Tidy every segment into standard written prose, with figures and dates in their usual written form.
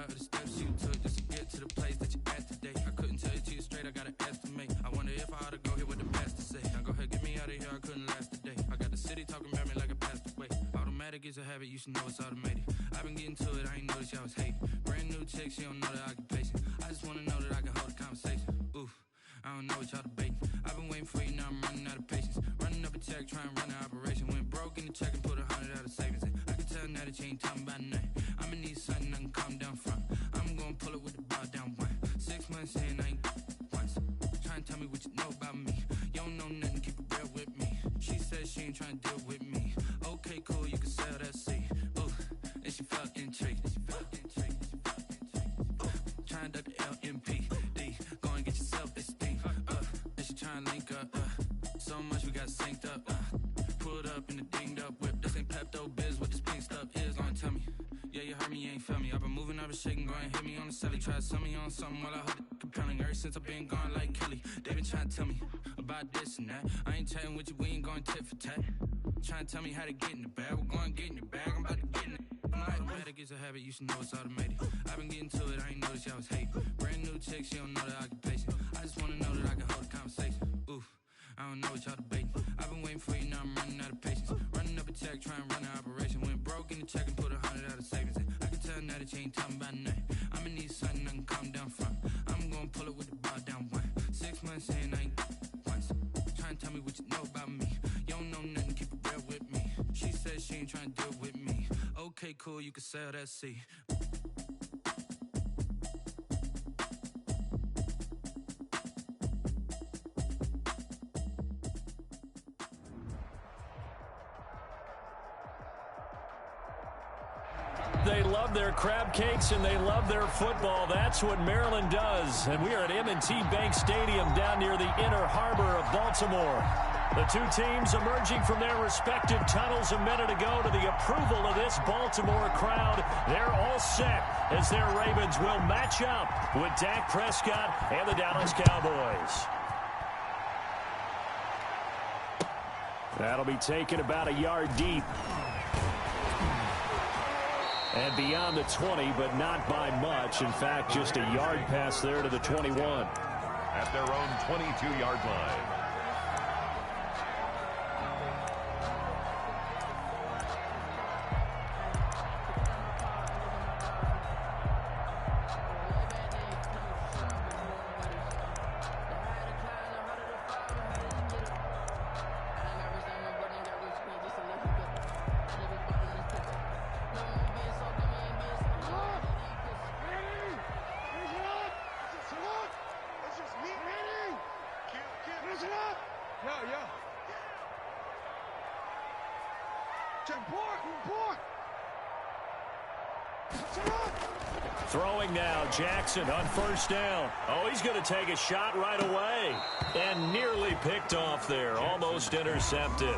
of the steps you took just to get to the place that you at today. I couldn't tell it to you straight, I gotta estimate. I wonder if I ought to go here with the pastor say. Now go ahead, get me out of here, I couldn't last a day. I got the city talking about me like I passed away. Automatic is a habit, you should know it's automated. I've been getting to it, I ain't noticed y'all was hating. Brand new chick, she don't know the occupation. I just wanna know that I can hold a conversation. Oof, I don't know what y'all debating. I've been waiting for you, now I'm running out of patience. Running up a check, trying to run an operation. Went broke in the check and put 100 out of savings in. I can tell now that you ain't talking about nothing. I'ma need something I can calm down from. I'm gonna pull it with the bar down one. 6 months in, I ain't once. Trying to tell me what you know about me. You don't know nothing, keep it real with me. She said she ain't trying to deal with me. Okay, cool, you can sell that seed. Ooh, and she felt intrigued. Trying to duck the LMPD. Go and get your self-esteem. And she trying to link up. So much we got synced up. Pulled up in the dinged up whip. This ain't Pepto-Biz, what this pink stuff is. Don't tell me. Yeah, you heard me, you ain't felt me. I've been moving, I've been shaking, go and hit me on the celly. Try to sell me on something while I hold it compelling. Ever since I've been gone like Kelly, they been trying to tell me about this and that. I ain't chatting with you, we ain't going tit for tat. Trying to tell me how to get in the bag. We're going to get in the bag, I'm about to get in it. Automatic is a habit, you should know it's automated. I've been getting to it, I ain't noticed y'all was hating. Brand new chick, she don't know the occupation. I just wanna know that I can hold a conversation. Oof, I don't know what y'all debating. I've been waiting for you, now I'm running out of patience. Running up a check, trying to run an operation. Went broke in the check and put 100 out of savings in. I can tell now that you ain't talking about nothing. I'ma need something I can calm down from. I'm gonna pull it with the bar down one. 6 months in, I ain't once. Trying to tell me what you know about me. You don't know nothing, keep it real with me. She said she ain't trying to deal with me. Okay, cool, you can sell that seed. They love their crab cakes and they love their football. That's what Maryland does. And we are at M&T Bank Stadium down near the Inner Harbor of Baltimore. The two teams emerging from their respective tunnels a minute ago to the approval of this Baltimore crowd. They're all set as their Ravens will match up with Dak Prescott and the Dallas Cowboys. That'll be taken about a yard deep. And beyond the 20, but not by much. In fact, just a yard pass there to the 21. At their own 22-yard line. Throwing now, Jackson on first down. Oh, he's going to take a shot right away. And nearly picked off there. Almost intercepted.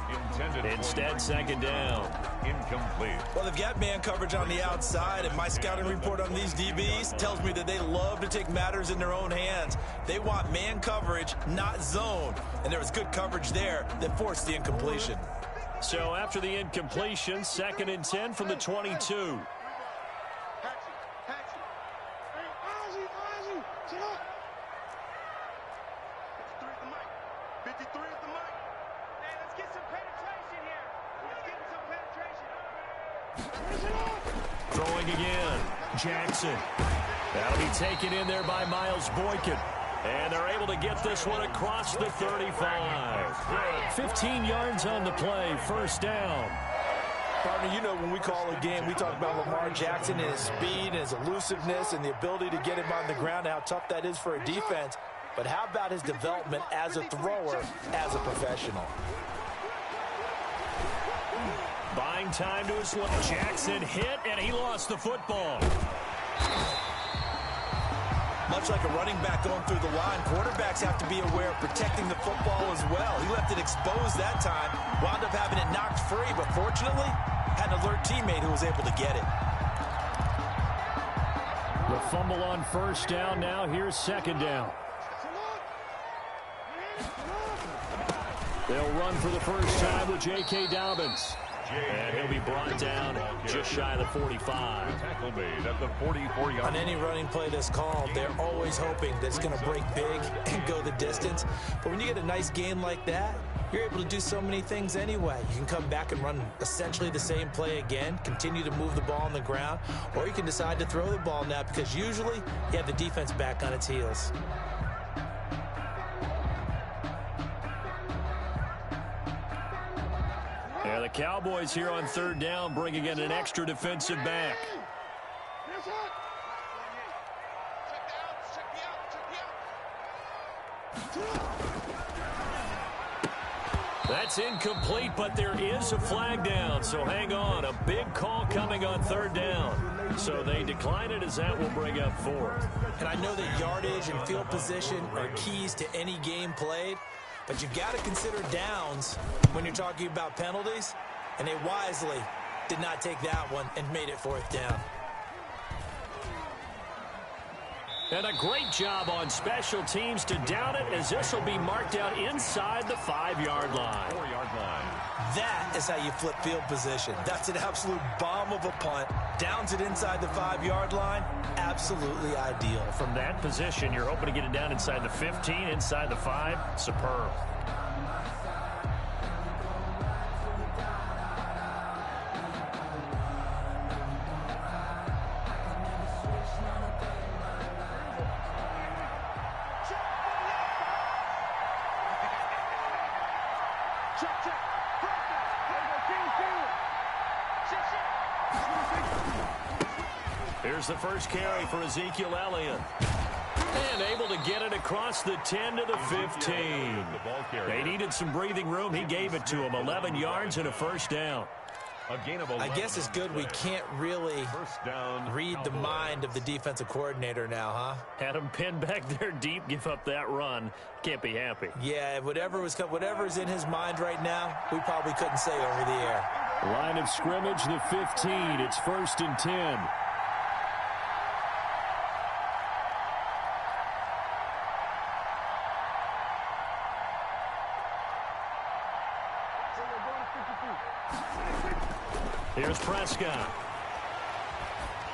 Instead, second down. Incomplete. Well, they've got man coverage on the outside, and my scouting report on these DBs tells me that they love to take matters in their own hands. They want man coverage, not zone. And there was good coverage there that forced the incompletion. So after the incompletion, 2nd and 10 from the 22. Throwing again. Jackson. That'll be taken in there by Miles Boykin. And they're able to get this one across the 35. 15 yards on the play. First down. Partner, you know when we call a game, we talk about Lamar Jackson and his speed and his elusiveness and the ability to get him on the ground, how tough that is for a defense. But how about his development as a thrower, as a professional? Buying time to his left. Jackson hit, and he lost the football. Much like a running back going through the line, quarterbacks have to be aware of protecting the football as well. He left it exposed that time, wound up having it knocked free, but fortunately, had an alert teammate who was able to get it. The fumble on first down now. Here's second down. They'll run for the first time with J.K. Dobbins. And he'll be brought down just shy of the 45. Tackle made at the 44-yard. On any running play that's called, they're always hoping that it's going to break big and go the distance. But when you get a nice gain like that, you're able to do so many things anyway. You can come back and run essentially the same play again, continue to move the ball on the ground, or you can decide to throw the ball now because usually you have the defense back on its heels. Yeah, the Cowboys here on third down bringing in an extra defensive back. That's incomplete, but there is a flag down, so hang on. A big call coming on third down. So they decline it as that will bring up fourth. And I know that yardage and field position are keys to any game played, but you've got to consider downs when you're talking about penalties, and they wisely did not take that one and made it fourth down. And a great job on special teams to down it, as this will be marked out inside the 5-yard line. 4-yard line. That is how you flip field position. That's an absolute bomb of a punt. Downs it inside the 5-yard line. Absolutely ideal. From that position, you're hoping to get it down inside the 15, inside the 5. Superb. Here's the first carry for Ezekiel Elliott. And able to get it across the 10 to the 15. They needed some breathing room. He gave it to him. 11 yards and a first down. I guess it's good we can't really read the mind of the defensive coordinator now, huh? Had him pinned back there deep, give up that run. Can't be happy. Yeah, whatever's in his mind right now, we probably couldn't say over the air. Line of scrimmage, the 15. It's 1st and 10. Here's Prescott.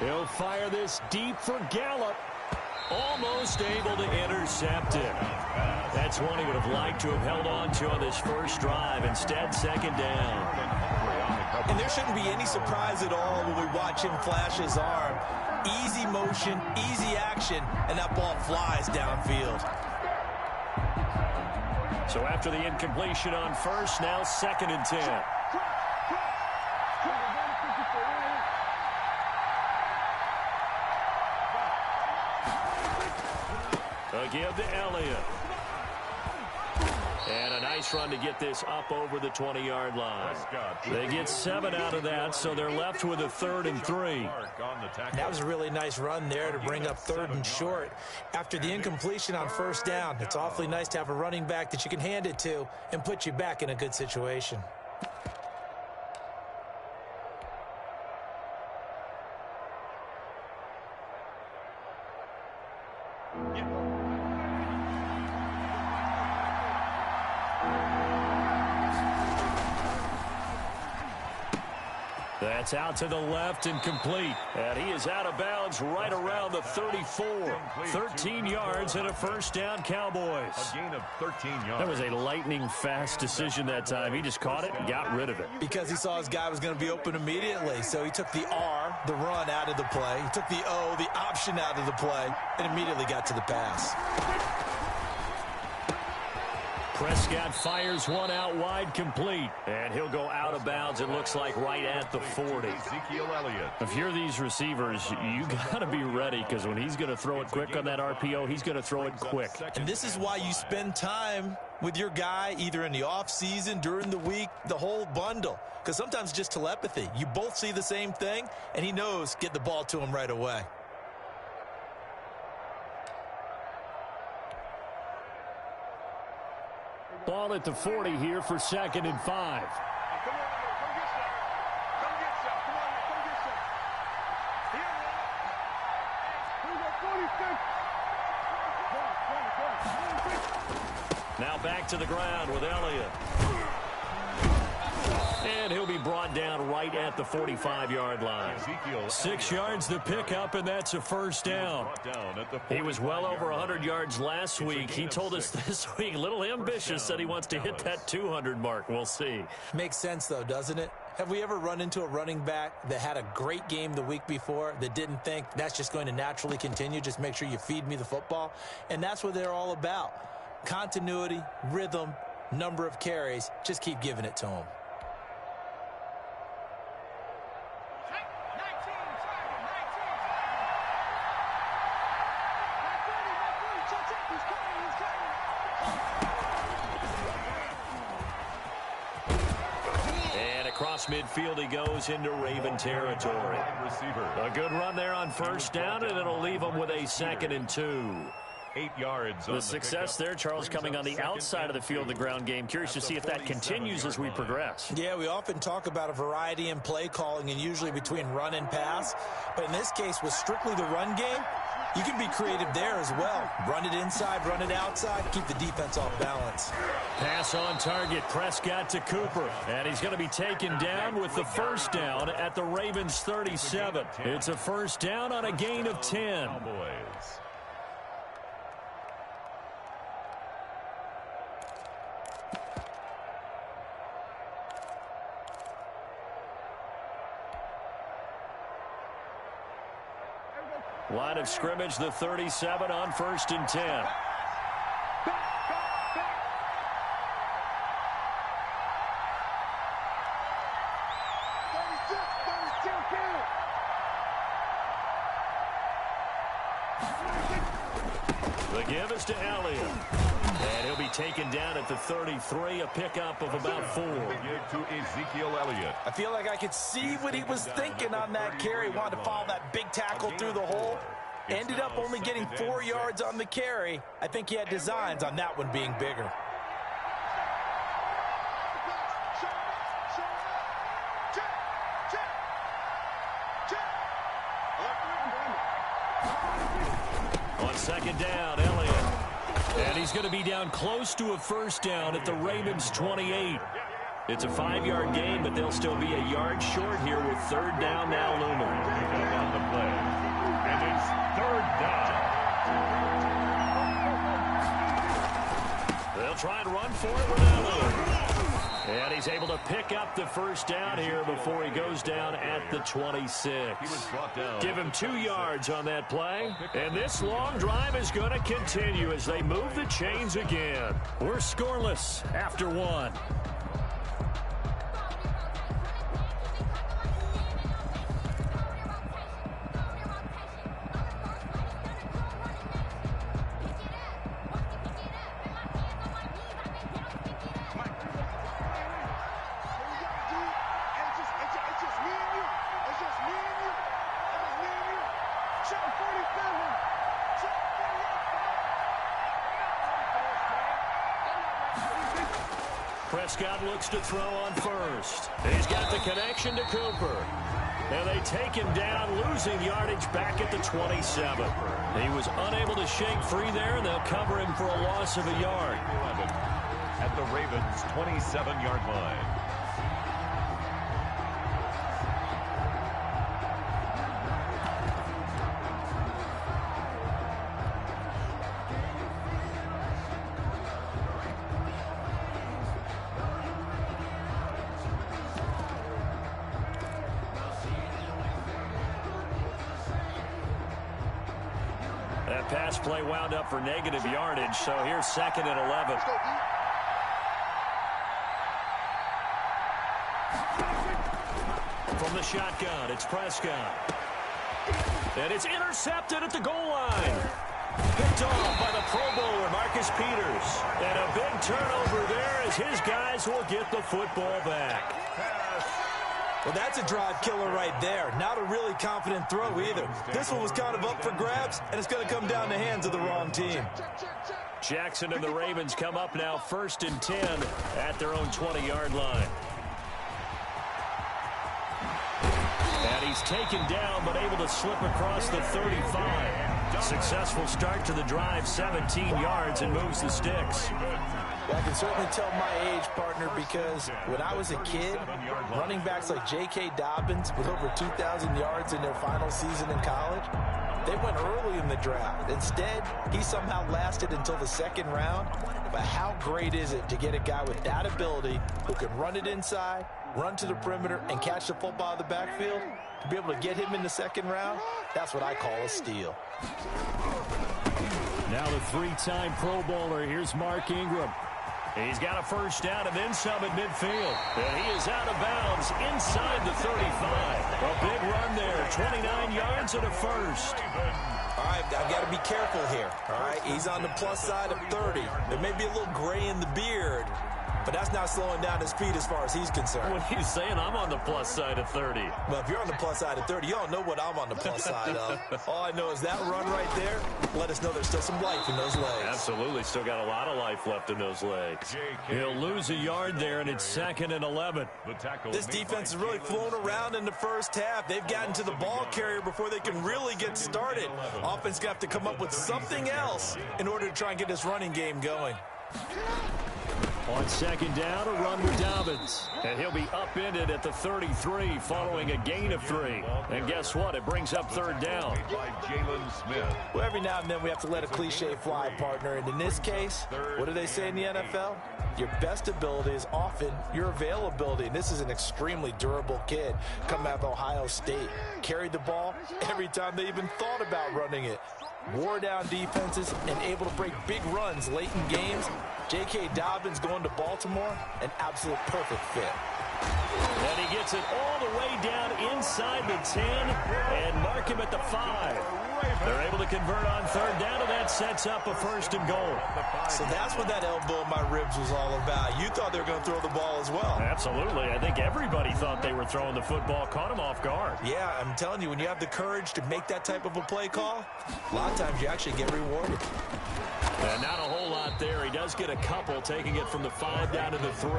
He'll fire this deep for Gallup. Almost able to intercept it. That's one he would have liked to have held on to on this first drive. Instead, second down. And there shouldn't be any surprise at all when we watch him flash his arm. Easy motion, easy action, and that ball flies downfield. So after the incompletion on first, now 2nd and 10. Give to Elliott. And a nice run to get this up over the 20-yard line. They get 7 out of that, so they're left with a 3rd and 3. That was a really nice run there to bring up 3rd and short. After the incompletion on first down, it's awfully nice to have a running back that you can hand it to and put you back in a good situation. That's out to the left and complete. And he is out of bounds right around the 34. 13 yards and a first down, Cowboys. A gain of 13 yards. That was a lightning-fast decision that time. He just caught it and got rid of it. Because he saw his guy was going to be open immediately. So he took the R, the run, out of the play. He took the O, the option, out of the play, and immediately got to the pass. Prescott fires one out wide, complete. And he'll go out of bounds, it looks like, right at the 40. Ezekiel Elliott. If you're these receivers, you got to be ready, because when he's going to throw it quick on that RPO, he's going to throw it quick. And this is why you spend time with your guy, either in the offseason, during the week, the whole bundle. Because sometimes it's just telepathy. You both see the same thing, and he knows get the ball to him right away. Ball at the 40 here for 2nd and 5. Now back to the ground with Elliott. And he'll be brought down right at the 45-yard line. 6 yards the pickup, and that's a first down. He was well over 100 yards last week. He told us this week, a little ambitious, that he wants to hit that 200 mark. We'll see. Makes sense, though, doesn't it? Have we ever run into a running back that had a great game the week before that didn't think that's just going to naturally continue? Just make sure you feed me the football. And that's what they're all about. Continuity, rhythm, number of carries. Just keep giving it to them. Across midfield he goes into Raven territory. A good run there on first down, and it'll leave him with a 2nd and 2. 8 yards. The success there, Charles, coming on the outside of the field, the ground game. Curious to see if that continues as we progress. Yeah, we often talk about a variety in play calling and usually between run and pass. But in this case, with strictly the run game, you can be creative there as well. Run it inside, run it outside, keep the defense off balance. Pass on target, Prescott to Cooper. And he's going to be taken down with the first down at the Ravens' 37. It's a first down on a gain of 10. Line of scrimmage, the 37 on 1st and 10. The give is to Elliott. And he'll be taken down at the 33, a pickup of about 4. To Ezekiel Elliott. I feel like I could see what he was thinking on that carry. Wanted to follow that big tackle through the hole. Ended up only getting 4 yards on the carry. I think he had designs on that one being bigger. On 2nd down, Elliott. And he's going to be down close to a first down at the Ravens' 28. It's a 5-yard gain, but they'll still be a yard short here with 3rd down now looming. On the play. And it's 3rd down. They'll try and run for it with Elliott. And he's able to pick up the first down here before he goes down at the 26. Give him 2 yards on that play. And this long drive is going to continue as they move the chains again. We're scoreless after 1. Prescott looks to throw on first. He's got the connection to Cooper. And they take him down, losing yardage back at the 27. He was unable to shake free there, and they'll cover him for a loss of a yard. At the Ravens' 27-yard line. That pass play wound up for negative yardage, so here's 2nd and 11. From the shotgun, it's Prescott. And it's intercepted at the goal line. Picked off by the Pro Bowler, Marcus Peters. And a big turnover there as his guys will get the football back. Well, that's a drive killer right there. Not a really confident throw either. This one was kind of up for grabs, and it's going to come down the hands of the wrong team. Jackson and the Ravens come up now 1st and 10 at their own 20-yard line. And he's taken down, but able to slip across the 35. Successful start to the drive, 17 yards, and moves the sticks. I can certainly tell my age, partner, because when I was a kid, running backs like J.K. Dobbins with over 2,000 yards in their final season in college, they went early in the draft. Instead, he somehow lasted until the second round. But how great is it to get a guy with that ability who can run it inside, run to the perimeter, and catch the football in the backfield? To be able to get him in the second round, that's what I call a steal. Now the three-time Pro Bowler, here's Mark Ingram. He's got a first down and then some at midfield. And he is out of bounds inside the 35. A big run there, 29 yards and a first. All right, I've got to be careful here. All right, he's on the plus side of 30. There may be a little gray in the beard, but that's not slowing down his speed as far as he's concerned. What are you saying? I'm on the plus side of 30. Well, if you're on the plus side of 30, you don't know what I'm on the plus side of. All I know is that run right there let us know there's still some life in those legs. Absolutely. Still got a lot of life left in those legs. He'll lose a yard there, and it's 2nd and 11. This defense has really flown around in the first half. They've gotten to the ball carrier before they can really get started. Offense got to come up with something else in order to try and get this running game going. On 2nd down, a run with Dobbins. And he'll be upended at the 33 following a gain of 3. And guess what? It brings up 3rd down. Well, every now and then we have to let a cliche fly, partner. And in this case, what do they say in the NFL? Your best ability is often your availability. And this is an extremely durable kid coming out of Ohio State. Carried the ball every time they even thought about running it. Wore down defenses and able to break big runs late in games. J.K. Dobbins going to Baltimore, an absolute perfect fit. And he gets it all the way down inside the 10 and mark him at the 5. They're able to convert on 3rd down, and that sets up a 1st and goal. So that's what that elbow in my ribs was all about. You thought they were going to throw the ball as well. Absolutely. I think everybody thought they were throwing the football, caught him off guard. Yeah, I'm telling you, when you have the courage to make that type of a play call, a lot of times you actually get rewarded. And not a whole lot there. He does get a couple, taking it from the 5 down to the 3.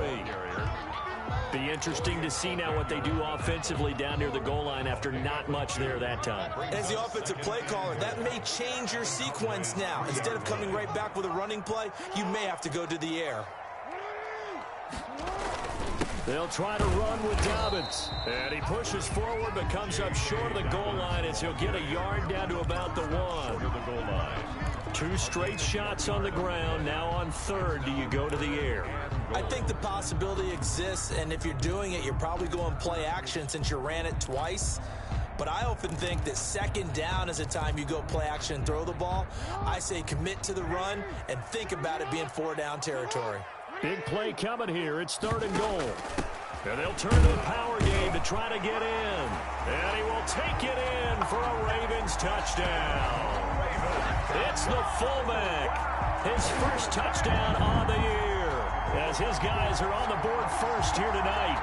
Be interesting to see now what they do offensively down near the goal line after not much there that time. As the offensive play caller, that may change your sequence now. Instead of coming right back with a running play, you may have to go to the air. They'll try to run with Dobbins. And he pushes forward but comes up short of the goal line as he'll get a yard down to about the 1. 2 straight shots on the ground. Now on 3rd, do you go to the air? I think the possibility exists, and if you're doing it, you're probably going play action since you ran it twice. But I often think that 2nd down is a time you go play action and throw the ball. I say commit to the run and think about it being 4 down territory. Big play coming here. It's 3rd and goal. And they'll turn to the power game to try to get in. And he will take it in for a Ravens touchdown. It's the fullback. His first touchdown on the year, as his guys are on the board first here tonight.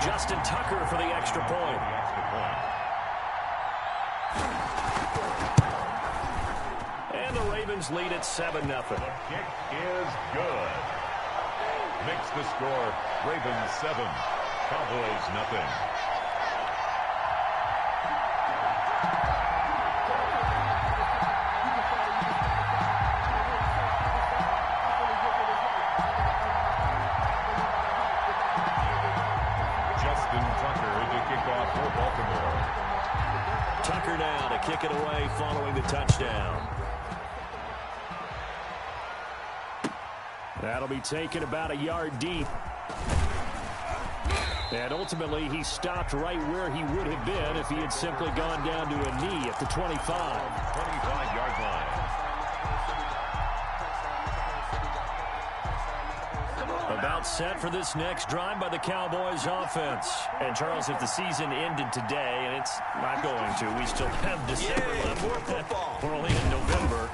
Justin Tucker for the extra point. And the Ravens lead at 7-0. The kick is good. Makes the score Ravens 7, Cowboys nothing. Justin Tucker to kick off for Baltimore. Tucker now to kick it away following the touchdown. That'll be taken about a yard deep. And ultimately, he stopped right where he would have been if he had simply gone down to a knee at the 25. 25-yard line. About set for this next drive by the Cowboys offense. And, Charles, if the season ended today, and it's not going to, we still have December left. More football. We're only in November.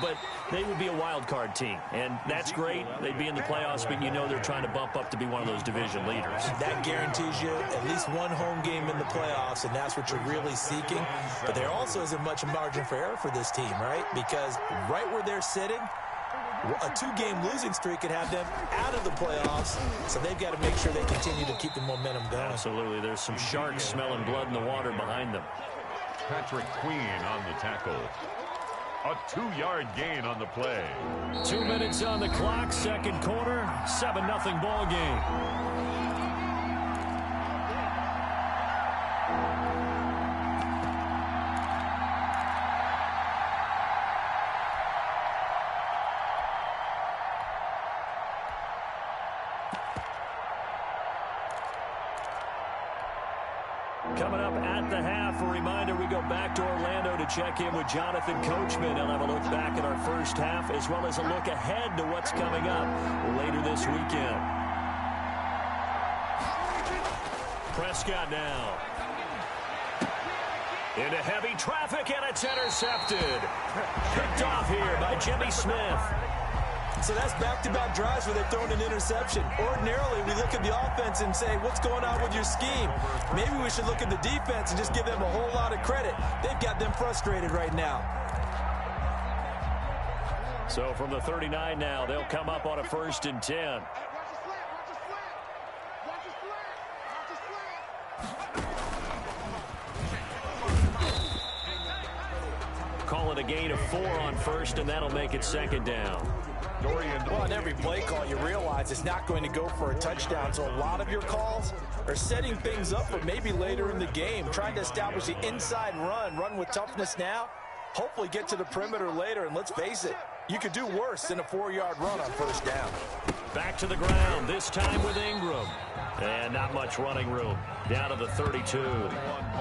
But they would be a wild card team. And that's great. They'd be in the playoffs, but you know they're trying to bump up to be one of those division leaders. That guarantees you at least one home game in the playoffs, and that's what you're really seeking. But there also isn't much margin for error for this team, right? Because right where they're sitting, A two-game losing streak could have them out of the playoffs, so they've got to make sure they continue to keep the momentum going. Absolutely. There's some sharks smelling blood in the water behind them. Patrick Queen on the tackle. A 2-yard gain on the play. 2 minutes on the clock, second quarter, 7-0 ball game. Coming up at the half, a reminder, we go back to Orlando to check in with Jonathan Coachman. He'll have a look back at our first half as well as a look ahead to what's coming up later this weekend. Prescott now. Into heavy traffic, and it's intercepted. Picked off here by Jimmy Smith. So that's back-to-back drives where they've thrown an interception. Ordinarily, we look at the offense and say, what's going on with your scheme? Maybe we should look at the defense and just give them a whole lot of credit. They've got them frustrated right now. So from the 39 now, they'll come up on a 1st and 10. Call it a gain of 4 on 1st, and that'll make it 2nd down. Well, on every play call, you realize it's not going to go for a touchdown. So a lot of your calls are setting things up for maybe later in the game, trying to establish the inside run with toughness now, hopefully get to the perimeter later. And let's face it, you could do worse than a 4-yard run on 1st down. Back to the ground, this time with Ingram. And not much running room. Down to the 32.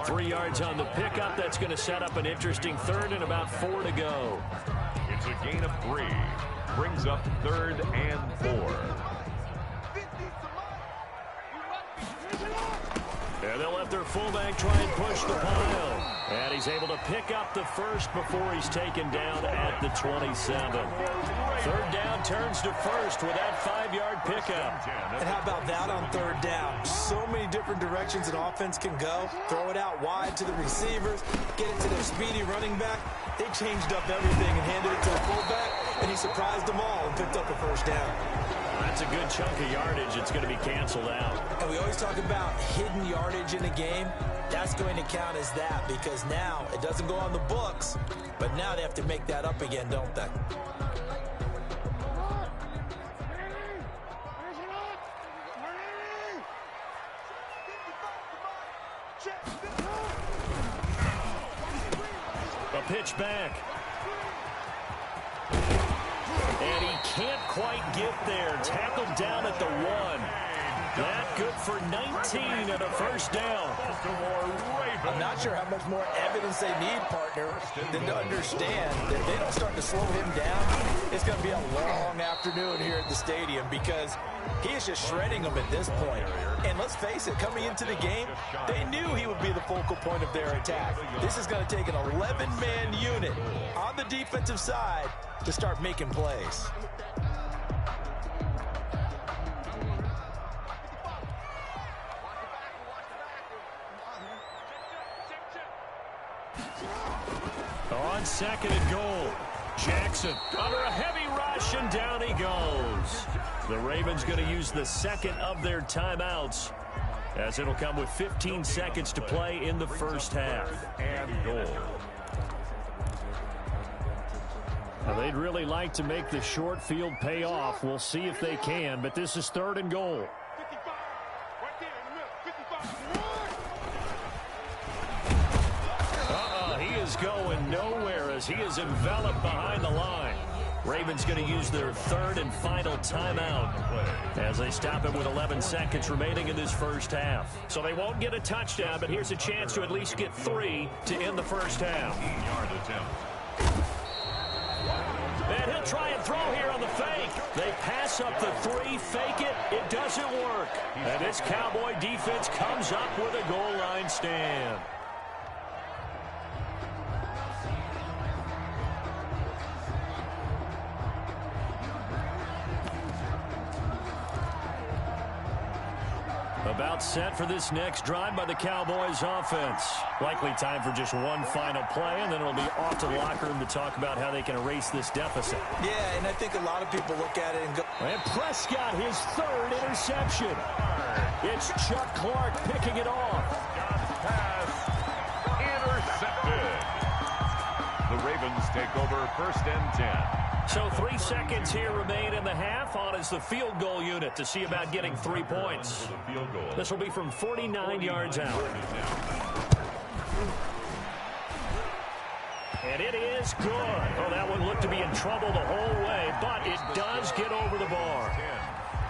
3 yards on the pickup. That's going to set up an interesting 3rd and about 4 to go. It's a gain of 3. Brings up 3rd and 4. And they'll let their fullback try and push the pile. And he's able to pick up the 1st before he's taken down at the 27. 3rd down turns to 1st with that 5-yard pickup. And how about that on 3rd down? So many different directions an offense can go. Throw it out wide to the receivers, get it to their speedy running back. They changed up everything and handed it to the fullback, and he surprised them all and picked up a 1st down. That's a good chunk of yardage. It's going to be canceled out. And we always talk about hidden yardage in a game. That's going to count as that because now it doesn't go on the books, but now they have to make that up again, don't they? A pitch back. And he can't quite get there. Tackled down at the 1. That good for 19 and a 1st down. I'm not sure how much more evidence they need, partner, than to understand that if they don't start to slow him down, it's going to be a long afternoon here at the stadium because he is just shredding them at this point. And let's face it, coming into the game, they knew he would be the focal point of their attack. This is going to take an 11-man unit on the defensive side to start making plays. On 2nd and goal, Jackson under a heavy rush, and down he goes. The Ravens going to use the 2nd of their timeouts as it'll come with 15 seconds to play in the 1st half. And goal. Now, they'd really like to make the short field pay off. We'll see if they can, but this is 3rd and goal. He is going nowhere as he is enveloped behind the line. Ravens going to use their 3rd and final timeout as they stop him with 11 seconds remaining in this 1st half. So they won't get a touchdown, but here's a chance to at least get 3 to end the 1st half. 15-yard attempt. And he'll try and throw here on the fake. They pass up the 3, fake it. It doesn't work. And this Cowboy defense comes up with a goal line stand. About set for this next drive by the Cowboys offense. Likely time for just one final play, and then it'll be off to the locker room to talk about how they can erase this deficit. Yeah, and I think a lot of people look at it and go... And Prescott, his third interception. It's Chuck Clark picking it off. Pass intercepted. The Ravens take over 1st and 10. So 3 seconds here remain in the half. On is the field goal unit to see about getting 3 points. This will be from 49 yards out. And it is good. Oh, that one looked to be in trouble the whole way, but it does get over the bar.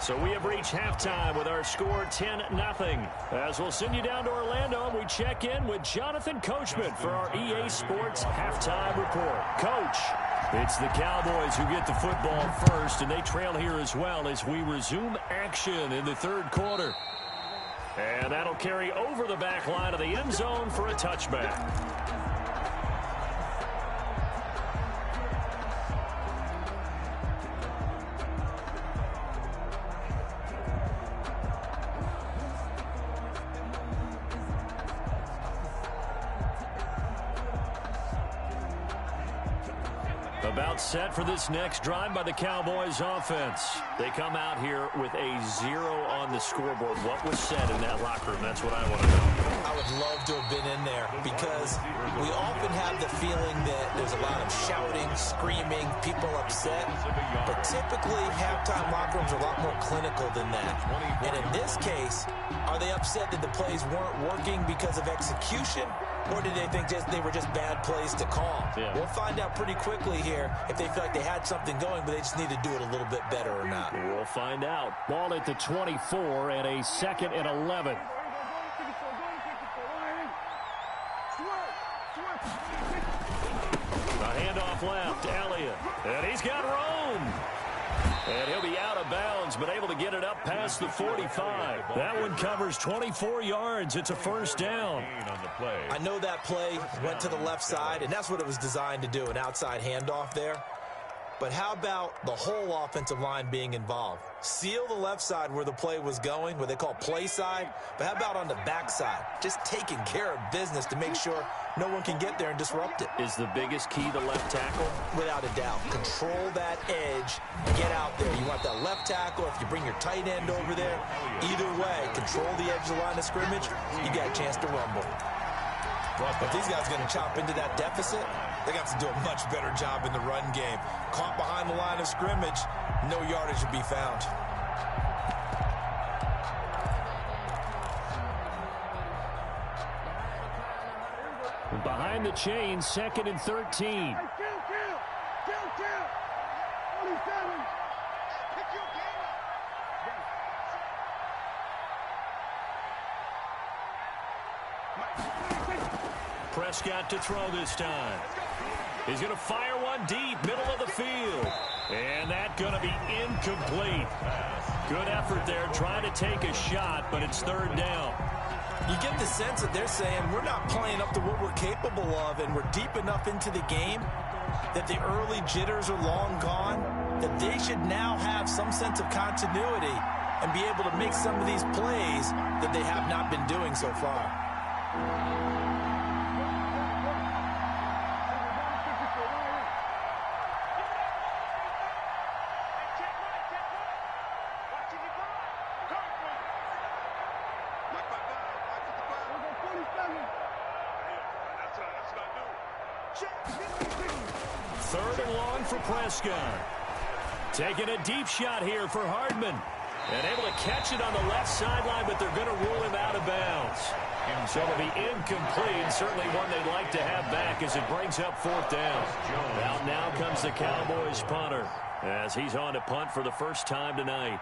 So we have reached halftime with our score 10-0. As we'll send you down to Orlando, and we check in with Jonathan Coachman for our EA Sports Halftime Report. Coach, it's the Cowboys who get the football first, and they trail here as well as we resume action in the third quarter. And that'll carry over the back line of the end zone for a touchback. About set for this next drive by the Cowboys offense. They come out here with a 0 on the scoreboard. What was said in that locker room? That's what I want to know. I would love to have been in there because we often have the feeling that there's a lot of shouting, screaming, people upset. But typically, halftime locker rooms are a lot more clinical than that. And in this case, are they upset that the plays weren't working because of execution? Or did they think they were just bad plays to call? Yeah. We'll find out pretty quickly here if they feel like they had something going, but they just need to do it a little bit better or not. We'll find out. Ball at the 24 and a 2nd and 11. A handoff left, Elliott. And he's got room. And he'll be out of bounds, but able to get it up past the 45. That one covers 24 yards. It's a first down. I know that play went to the left side, and that's what it was designed to do, an outside handoff there. But how about the whole offensive line being involved? Seal the left side where the play was going, what they call play side. But how about on the back side? Just taking care of business to make sure no one can get there and disrupt it. Is the biggest key the left tackle? Without a doubt. Control that edge. Get out there. You want that left tackle. If you bring your tight end over there, either way, control the edge of the line of scrimmage, you got a chance to rumble. If these guys are going to chop into that deficit, they got to do a much better job in the run game. Caught behind the line of scrimmage, no yardage to be found. Behind the chain, 2nd and 13. Prescott to throw this time. He's going to fire one deep, middle of the field. And that's going to be incomplete. Good effort there, trying to take a shot, but it's 3rd down. You get the sense that they're saying we're not playing up to what we're capable of, and we're deep enough into the game that the early jitters are long gone, that they should now have some sense of continuity and be able to make some of these plays that they have not been doing so far. Prescott taking a deep shot here for Hardman and able to catch it on the left sideline, but they're going to rule him out of bounds. So it'll be incomplete, certainly one they'd like to have back as it brings up 4th down. Now comes the Cowboys punter as he's on to punt for the first time tonight.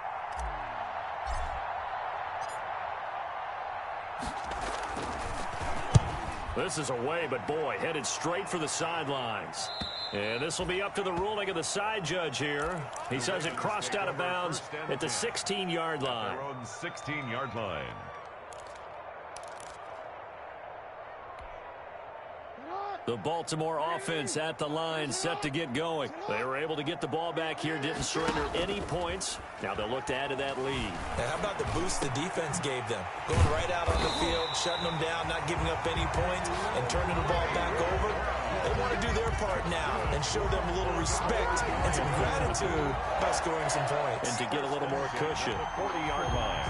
This is away, but boy, headed straight for the sidelines. And this will be up to the ruling of the side judge here. He says it crossed out of bounds at the 16-yard line. 16-yard line. The Baltimore offense at the line, set to get going. They were able to get the ball back here, didn't surrender any points. Now they'll look to add to that lead. Now, how about the boost the defense gave them? Going right out on the field, shutting them down, not giving up any points, and turning the ball back over. They want to do their part now and show them a little respect and some gratitude by scoring some points. And to get a little more cushion. 40-yard line.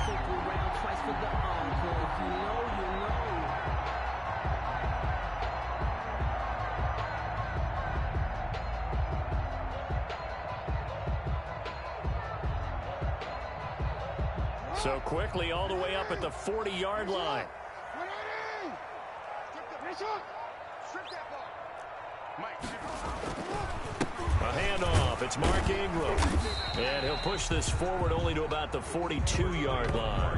So quickly all the way up at the 40-yard line. A handoff. It's Mark Ingram. And he'll push this forward only to about the 42-yard line.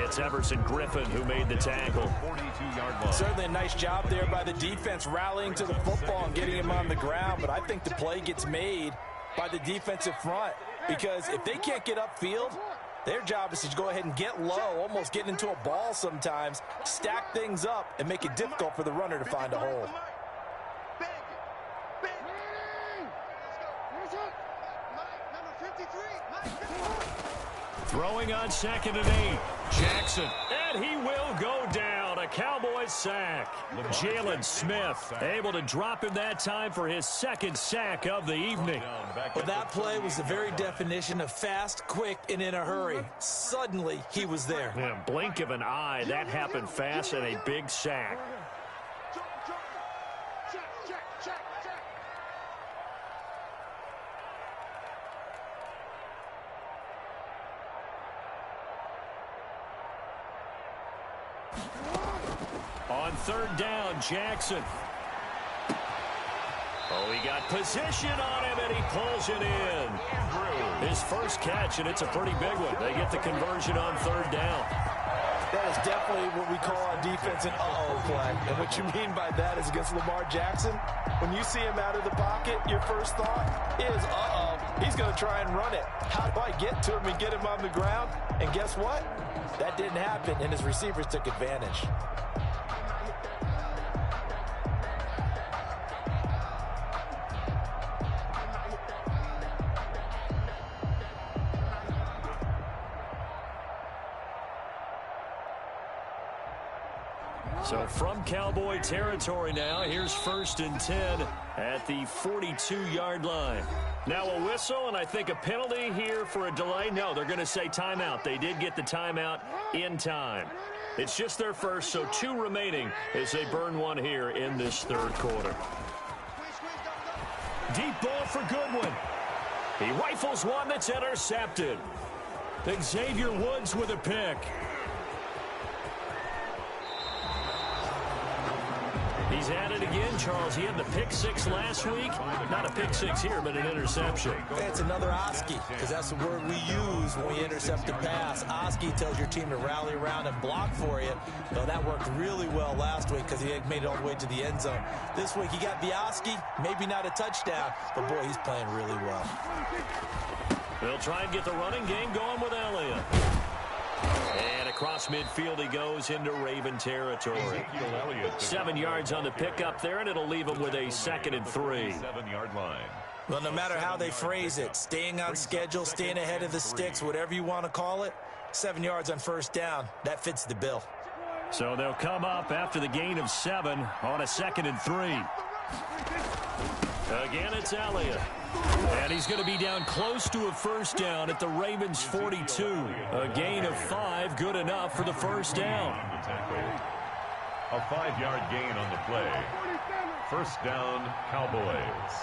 It's Everson Griffin who made the tackle. 42-yard line. Certainly a nice job there by the defense rallying to the football and getting him on the ground. But I think the play gets made by the defensive front. Because if they can't get upfield, their job is to go ahead and get low, almost get into a ball sometimes, stack things up, and make it difficult for the runner to find a hole. Throwing on 2nd and 8. Jackson. And he will go down. A Cowboys sack. Jalen Smith able to drop him that time for his 2nd sack of the evening. Well, that play was the very definition of fast, quick, and in a hurry. Suddenly, he was there. Yeah, blink of an eye. That happened fast and a big sack. On 3rd down, Jackson. Oh, he got position on him, and he pulls it in. His first catch, and it's a pretty big one. They get the conversion on 3rd down. That is definitely what we call on defense an uh-oh play. And what you mean by that is against Lamar Jackson, when you see him out of the pocket, your first thought is, uh-oh, he's going to try and run it. How do I get to him and get him on the ground? And guess what? That didn't happen, and his receivers took advantage. So from Cowboy territory now, here's 1st and 10 at the 42-yard line. Now a whistle, and I think a penalty here for a delay. No, they're going to say timeout. They did get the timeout in time. It's just their first, so 2 remaining as they burn one here in this 3rd quarter. Deep ball for Goodwin. He rifles one that's intercepted. Xavier Woods with a pick. He's at it again, Charles. He had the pick 6 last week. Not a pick 6 here, but an interception. It's another Oski, because that's the word we use when we intercept a pass. Oski tells your team to rally around and block for you. Though that worked really well last week because he made it all the way to the end zone. This week he got the Oski, maybe not a touchdown, but boy, he's playing really well. They'll try and get the running game going with Elliott. And across midfield he goes into Raven territory. 7 yards on the pickup there, and it'll leave him with a 2nd and 3. 7-yard line. Well, no matter how they phrase it, staying on schedule, staying ahead of the sticks, whatever you want to call it, 7 yards on 1st down, that fits the bill. So they'll come up after the gain of 7 on a 2nd and 3. Again, it's Elliott. And he's going to be down close to a 1st down at the Ravens' 42. A gain of 5, good enough for the 1st down. A 5-yard gain on the play. 1st down, Cowboys.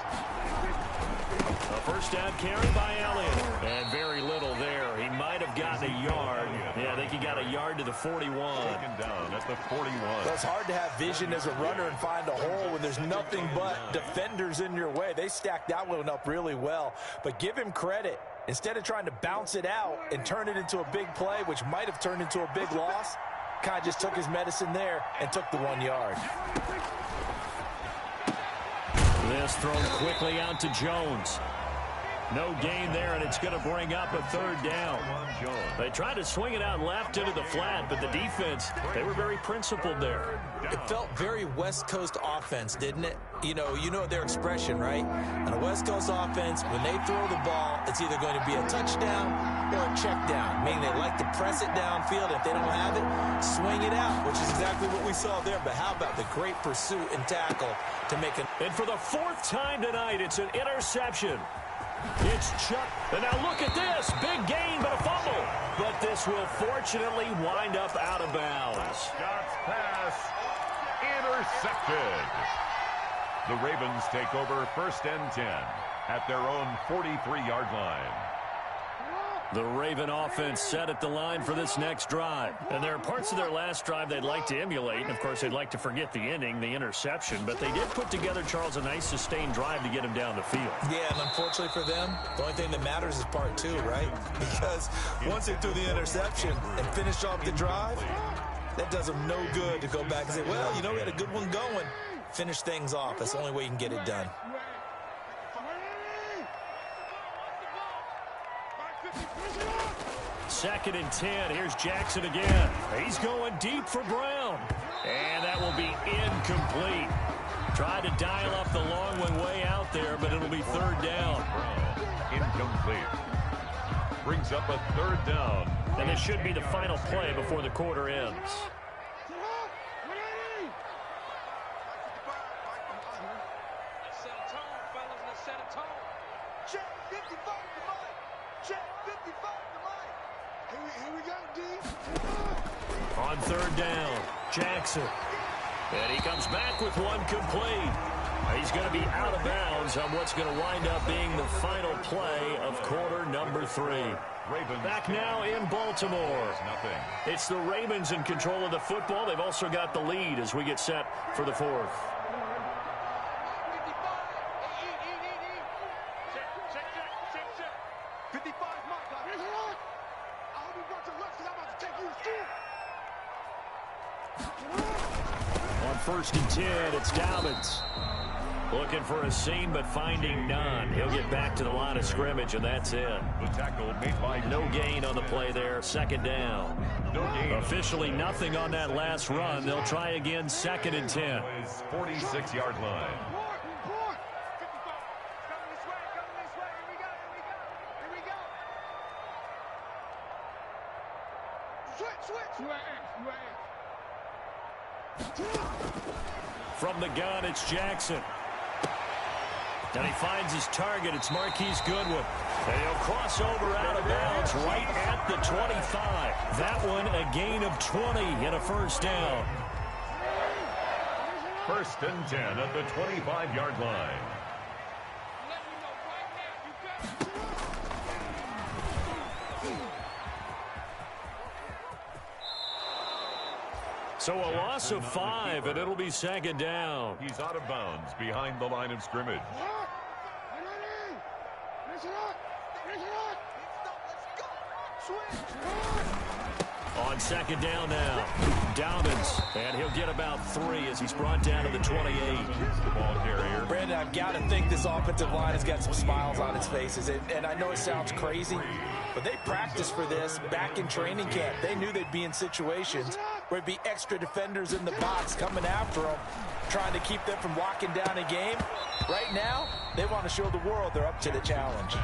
A 1st down carry by Elliott. And very little there. He might have gotten a yard. Yeah, I think he got a yard to the 41. Taken down at the 41. Well, it's hard to have vision as a runner and find a hole when there's nothing but defenders in your way. They stacked that one up really well. But give him credit. Instead of trying to bounce it out and turn it into a big play, which might have turned into a big loss, kind of just took his medicine there and took the 1 yard. This thrown quickly out to Jones. No gain there, and it's going to bring up a third down. They tried to swing it out left into the flat, but the defense, they were very principled there. It felt very West Coast offense, didn't it? You know their expression, right? On a West Coast offense, when they throw the ball, it's either going to be a touchdown or a check down, meaning they like to press it downfield. If they don't have it, swing it out, which is exactly what we saw there. But how about the great pursuit and tackle to make it? And for the fourth time tonight, it's an interception. It's Chuck. And now look at this. Big gain, but a fumble. But this will fortunately wind up out of bounds. Scott's pass intercepted. The Ravens take over 1st and 10 at their own 43-yard line. The Raven offense set at the line for this next drive. And there are parts of their last drive they'd like to emulate. And, of course, they'd like to forget the inning, the interception. But they did put together, Charles, a nice sustained drive to get him down the field. Yeah, and unfortunately for them, the only thing that matters is part 2, right? Because once they threw the interception and finished off the drive, that does them no good to go back and say, well, we had a good one going. Finish things off. That's the only way you can get it done. Second and 10. Here's Jackson again. He's going deep for Brown. And that will be incomplete. Tried to dial up the long one way out there, but it'll be third down. Incomplete. Brings up a third down. And this should be the final play before the quarter ends. On third down, Jackson. And he comes back with one complete. He's going to be out of bounds on what's going to wind up being the final play of quarter number 3. Back now in Baltimore. It's the Ravens in control of the football. They've also got the lead as we get set for the fourth. On 1st and 10, it's Dobbins. Looking for a seam, but finding none. He'll get back to the line of scrimmage, and that's it. The tackle made by no gain on the play there. Second down. No gain. Officially nothing on that last run. They'll try again 2nd and 10. 46-yard line. From the gun, it's Jackson. And he finds his target. It's Marquise Goodwin. And he'll cross over out of bounds right at the 25. That one a gain of 20 and a first down. 1st and 10 at the 25-yard line. So a loss of 5, and it'll be 2nd down. He's out of bounds behind the line of scrimmage. On 2nd down now, Dobbins, and he'll get about 3 as he's brought down to the 28. The ball carrier. Brandon, I've got to think this offensive line has got some smiles on its faces. And I know it sounds crazy, but they practiced for this back in training camp. They knew they'd be in situations where it'd be extra defenders in the box coming after them, trying to keep them from walking down a game. Right now, they want to show the world they're up to the challenge.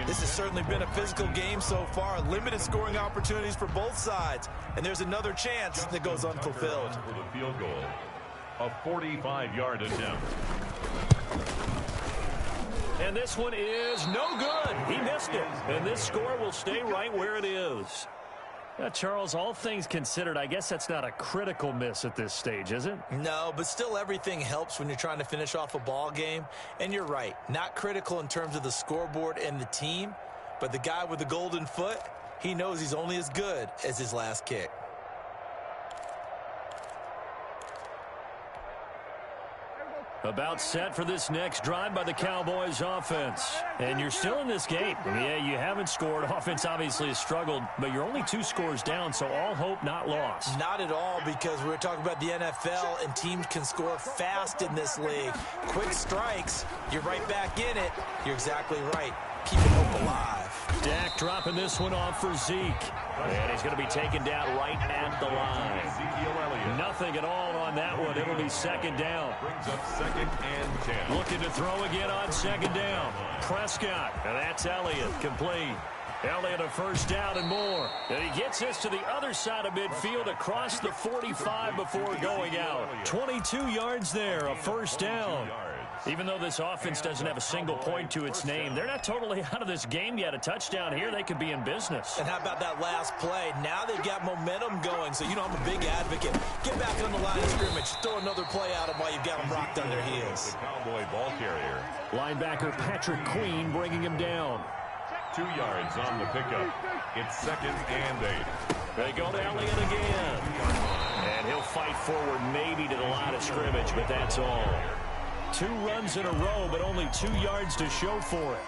This has certainly been a physical game so far. Limited scoring opportunities for both sides. And there's another chance that goes unfulfilled. For the field goal, a 45-yard attempt. And this one is no good. He missed it. And this score will stay right where it is. Charles, all things considered, I guess that's not a critical miss at this stage, is it? No, but still everything helps when you're trying to finish off a ball game. And you're right, not critical in terms of the scoreboard and the team, but the guy with the golden foot, he knows he's only as good as his last kick. About set for this next drive by the Cowboys offense. And you're still in this game. Yeah, you haven't scored. Offense obviously has struggled, but you're only 2 scores down, so all hope not lost. Not at all, because we're talking about the NFL, and teams can score fast in this league. Quick strikes, you're right back in it. You're exactly right. dropping this one off for Zeke. And he's going to be taken down right at the line. Nothing at all on that one. It'll be second down. Brings up 2nd and 10. Looking to throw again on second down. Prescott, and that's Elliott, complete. Elliott a first down and more. And he gets this to the other side of midfield across the 45 before going out. 22 yards there, a first down. Even though this offense doesn't have a single point to its name, they're not totally out of this game yet. A touchdown here, they could be in business. And how about that last play? Now they've got momentum going. So, you know, I'm a big advocate. Get back on the line of scrimmage. Throw another play at them while you've got them rocked on their heels. The Cowboy ball carrier. Linebacker Patrick Queen bringing him down. 2 yards on the pickup. It's 2nd and 8. They go to Elliott again. And he'll fight forward maybe to the line of scrimmage, but that's all. 2 runs in a row, but only 2 yards to show for it.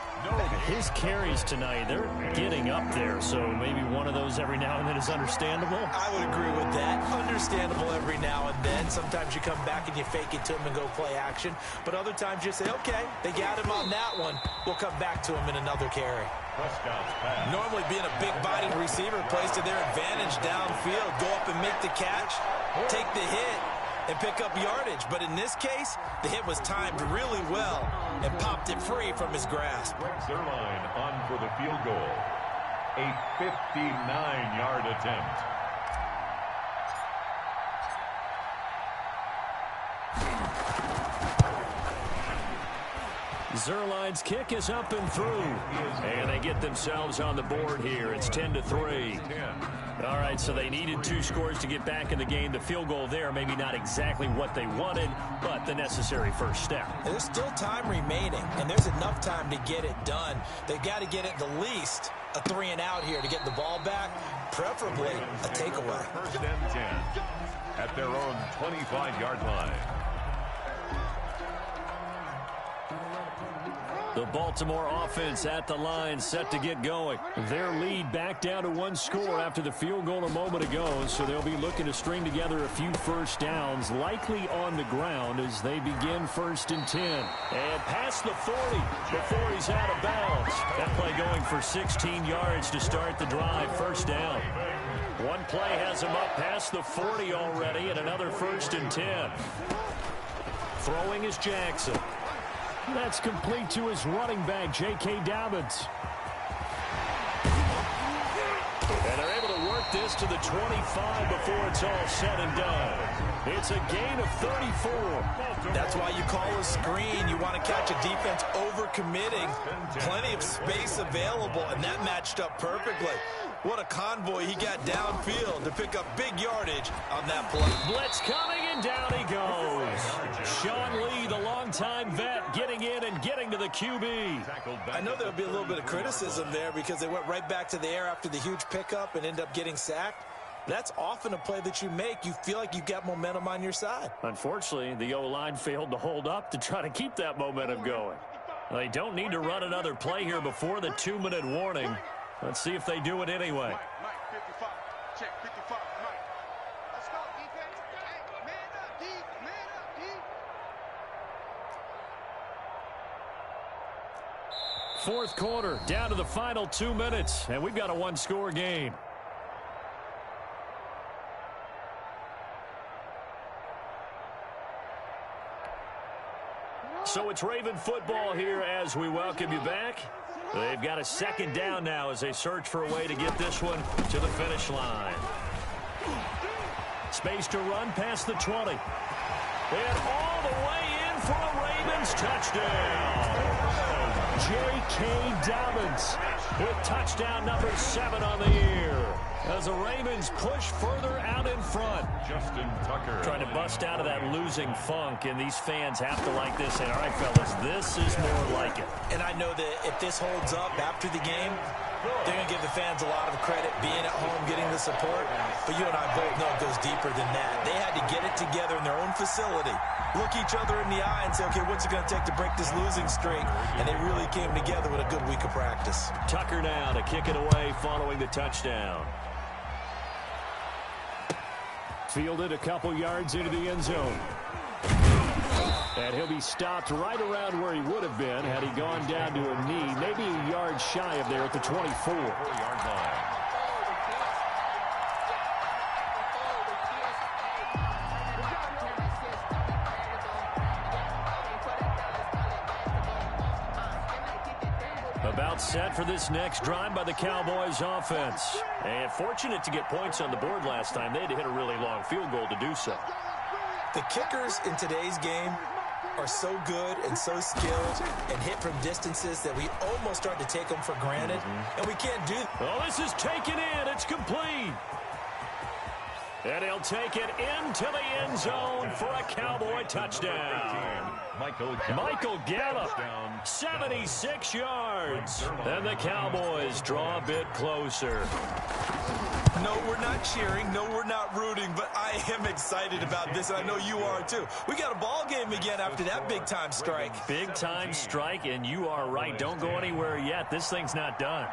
His carries tonight, they're getting up there, so maybe one of those every now and then is understandable. I would agree with that. Understandable every now and then. Sometimes you come back and you fake it to him and go play action. But other times you say, okay, they got him on that one. We'll come back to him in another carry. Normally being a big body receiver plays to their advantage downfield. Go up and make the catch, take the hit, and pick up yardage. But in this case, the hit was timed really well and popped it free from his grasp. Zerline on for the field goal. A 59-yard attempt. Zerline's kick is up and through. And they get themselves on the board here. It's 10-3. All right, so they needed 2 scores to get back in the game. The field goal there, maybe not exactly what they wanted, but the necessary first step. There's still time remaining, and there's enough time to get it done. They've got to get at the least a 3 and out here to get the ball back, preferably a takeaway. 1st and 10 at their own 25-yard line. The Baltimore offense at the line, set to get going. Their lead back down to 1 score after the field goal a moment ago, so they'll be looking to string together a few first downs, likely on the ground as they begin 1st and 10. And past the 40 before he's out of bounds. That play going for 16 yards to start the drive, first down. One play has him up past the 40 already, and another 1st and 10. Throwing is Jackson. That's complete to his running back, J.K. Dobbins. And they're able to work this to the 25 before it's all said and done. It's a gain of 34. That's why you call a screen. You want to catch a defense over-committing. Plenty of space available, and that matched up perfectly. What a convoy he got downfield to pick up big yardage on that play. Blitz coming, and down he goes. Sean Lee, the longtime vet, getting in and getting to the QB. I know there would be a little bit of criticism there because they went right back to the air after the huge pickup and ended up getting sacked. That's often a play that you make. You feel like you've got momentum on your side. Unfortunately, the O-line failed to hold up to try to keep that momentum going. They don't need to run another play here before the 2-minute warning. Let's see if they do it anyway. Mike, 55. Check, 55. Mike. Let's go, defense. Hey, man up, D. Man up, D. Fourth quarter, down to the final 2 minutes, and we've got a 1-score game. So it's Raven football here as we welcome you back. They've got a 2nd down now as they search for a way to get this one to the finish line. Space to run past the 20. And all the way in for a Ravens touchdown. J.K. Dobbins with touchdown number 7 on the year. As the Ravens push further out in front. Justin Tucker. Trying to bust out of that losing funk, and these fans have to like this. And all right, fellas, this is more like it. And I know that if this holds up after the game, they're going to give the fans a lot of credit being at home, getting the support. But you and I both know it goes deeper than that. They had to get it together in their own facility, look each other in the eye and say, okay, what's it going to take to break this losing streak? And they really came together with a good week of practice. Tucker now to kick it away following the touchdown. Fielded a couple yards into the end zone. And he'll be stopped right around where he would have been had he gone down to a knee, maybe a yard shy of there at the 24. 4-yard line. About set for this next drive by the Cowboys offense. And fortunate to get points on the board last time. They had to hit a really long field goal to do so. The kickers in today's game are so good and so skilled and hit from distances that we almost start to take them for granted, and we can't do that. Oh, this is taken in. It's complete. And he'll take it into the end zone for a Cowboy touchdown. Michael Gallup, 76 yards. And the Cowboys draw a bit closer. No, we're not cheering. No, we're not rooting, but I am excited about this, and I know you are too. We got a ball game again after that big-time strike. Big-time strike, and you are right. Don't go anywhere yet. This thing's not done.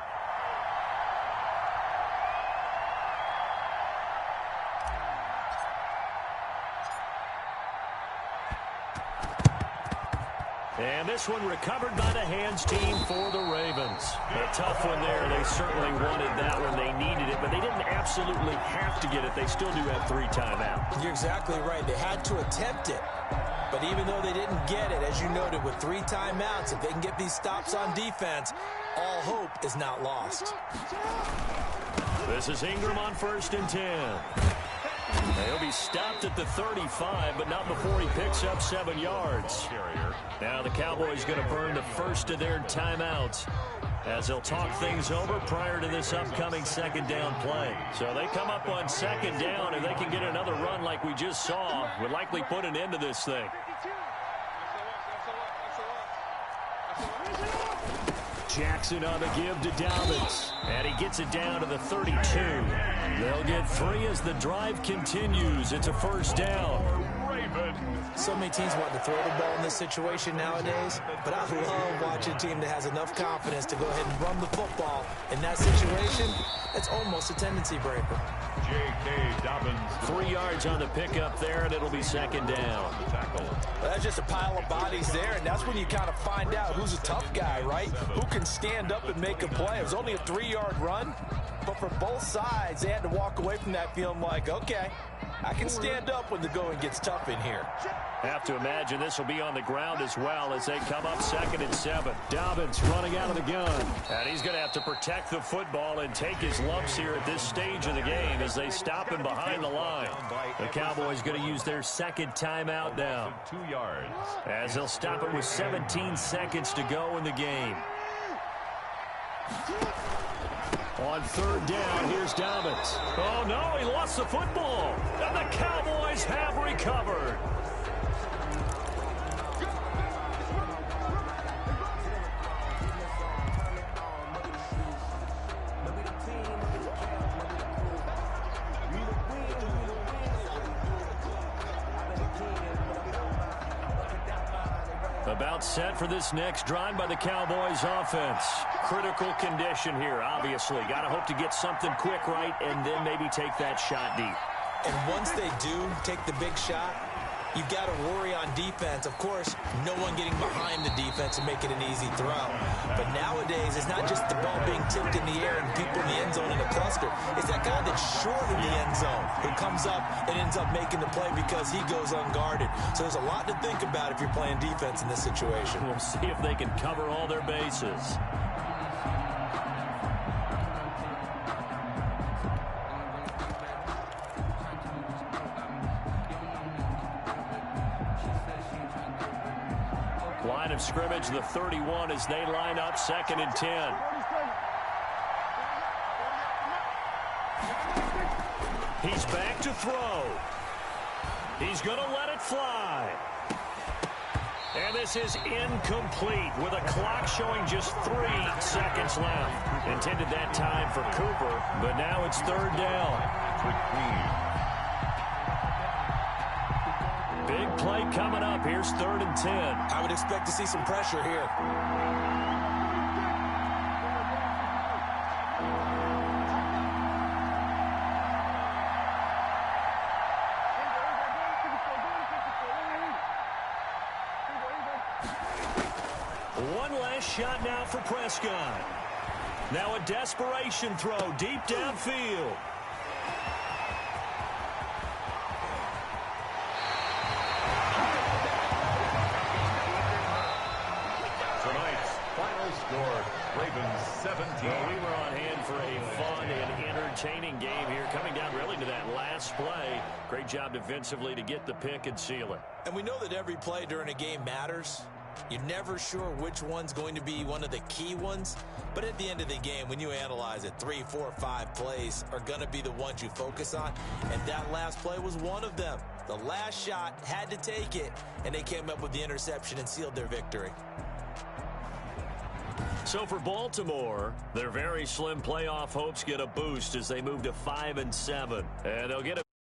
And this one recovered by the hands team for the Ravens. A tough one there. They certainly wanted that one. They needed it, but they didn't absolutely have to get it. They still do have 3 timeouts. You're exactly right. They had to attempt it. But even though they didn't get it, as you noted, with 3 timeouts, if they can get these stops on defense, all hope is not lost. This is Ingram on 1st and 10. He'll be stopped at the 35, but not before he picks up 7 yards. Now the Cowboys going to burn the first of their timeouts as they'll talk things over prior to this upcoming 2nd down play. So they come up on 2nd down, and they can get another run like we just saw. Would likely put an end to this thing. Jackson on the give to Dobbins. And he gets it down to the 32. They'll get 3 as the drive continues. It's a 1st down. So many teams want to throw the ball in this situation nowadays, but I love watching a team that has enough confidence to go ahead and run the football. In that situation, it's almost a tendency breaker. J.K. Dobbins. 3 yards on the pickup there, and it'll be 2nd down. Well, that's just a pile of bodies there, and that's when you kind of find out who's a tough guy, right? Who can stand up and make a play. It was only a 3-yard run, but for both sides, they had to walk away from that feeling like, okay, I can stand up when the going gets tough in here. Have to imagine this will be on the ground as well as they come up 2nd and 7. Dobbins running out of the gun. And he's going to have to protect the football and take his lumps here at this stage of the game as they stop him behind the line. The Cowboys going to use their 2nd timeout now. 2 yards. As they'll stop it with 17 seconds to go in the game. On 3rd down, here's Dobbins. Oh, no, he lost the football. And the Cowboys have recovered. About set for this next drive by the Cowboys offense. Critical condition here, obviously. Got to hope to get something quick right and then maybe take that shot deep. And once they do take the big shot, you've got to worry on defense. Of course, no one getting behind the defense and make it an easy throw. But nowadays, it's not just the ball being tipped in the air and people in the end zone in a cluster. It's that guy that's short in the end zone who comes up and ends up making the play because he goes unguarded. So there's a lot to think about if you're playing defense in this situation. We'll see if they can cover all their bases. Line of scrimmage, the 31 as they line up 2nd and 10. He's back to throw. He's going to let it fly. And this is incomplete with a clock showing just 3 seconds left. Intended that time for Cooper, but now it's 3rd down. Big play coming up. Here's 3rd and 10. I would expect to see some pressure here. last shot now for Prescott. Now a desperation throw deep downfield. Tonight's final score, Ravens 17. Well, we were on hand for a fun and entertaining game here, coming down really to that last play. Great job defensively to get the pick and seal it. And we know that every play during a game matters. You're never sure which one's going to be one of the key ones. But at the end of the game, when you analyze it, 3, 4, 5 plays are going to be the ones you focus on. And that last play was one of them. The last shot had to take it, and they came up with the interception and sealed their victory. So for Baltimore, their very slim playoff hopes get a boost as they move to 5-7. And they'll get a